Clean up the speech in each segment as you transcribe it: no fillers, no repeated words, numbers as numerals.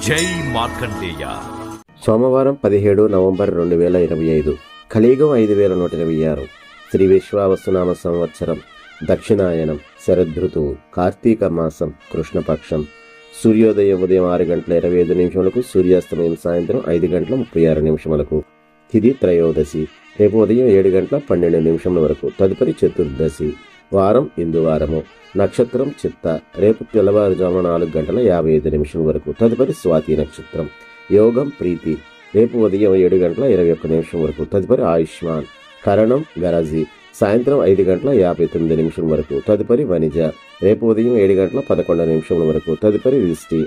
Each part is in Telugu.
జై మార్కండేయ. సోమవారం 17 నవంబర్ 2025. కలియుగం 5126. శ్రీ విశ్వావసునామ సంవత్సరం, దక్షిణాయనం, శరదృతువు, కార్తీక మాసం, కృష్ణపక్షం. సూర్యోదయం ఉదయం 6:25 సూర్యాస్తమయం సాయంత్రం 5:36 తిథి త్రయోదశి, రేపు ఉదయం 7:12 వరకు. తదుపరి చతుర్దశి. వారం ఇందువారము. నక్షత్రం చిత్త, రేపు తెల్లవారుజామున 4:55 వరకు. తదుపరి స్వాతి నక్షత్రం. యోగం ప్రీతి, రేపు ఉదయం 7:21 వరకు. తదుపరి ఆయుష్మాన్. కరణం గరజి, సాయంత్రం 5:59 వరకు. తదుపరి వనిజ, రేపు ఉదయం 7:11 వరకు. తదుపరి విష్టి.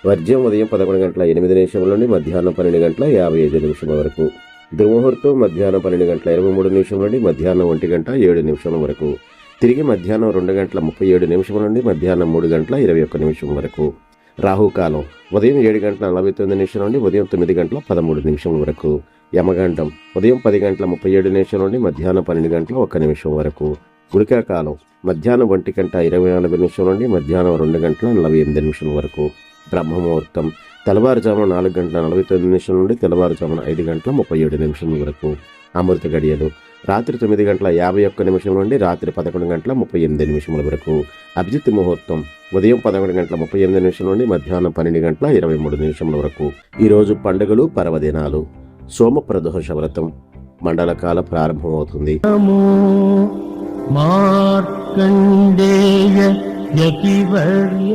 వర్జ్యం ఉదయం 11:08 నుండి మధ్యాహ్నం 12:55 వరకు. దుర్ముహూర్తం మధ్యాహ్నం 12:23 నుండి మధ్యాహ్నం 1:07 వరకు. తిరిగి మధ్యాహ్నం 2:37 నుండి మధ్యాహ్నం 3:21 వరకు. రాహుకాలం ఉదయం 7:49 నుండి ఉదయం 9:13 వరకు. యమగండం ఉదయం 10:37 నుండి మధ్యాహ్నం 12:01 వరకు. గుళికాకాలం మధ్యాహ్నం 1:24 నుండి మధ్యాహ్నం 2:48 వరకు. బ్రహ్మముహూర్తం తెల్లవారుజామున 4:49 నుండి తెల్లవారుజామున 5:37 వరకు. అమృత గడియలు రాత్రి 9:51 నుండి రాత్రి 11:38 వరకు. అభిజిత్ ముహూర్తం ఉదయం 11:38 నుండి మధ్యాహ్నం 12:23 వరకు. ఈరోజు పండుగలు, పర్వదినాలు. సోమప్రదోష వ్రతం మండలకాల ప్రారంభమవుతుంది. మార్కండేయ యతివర్య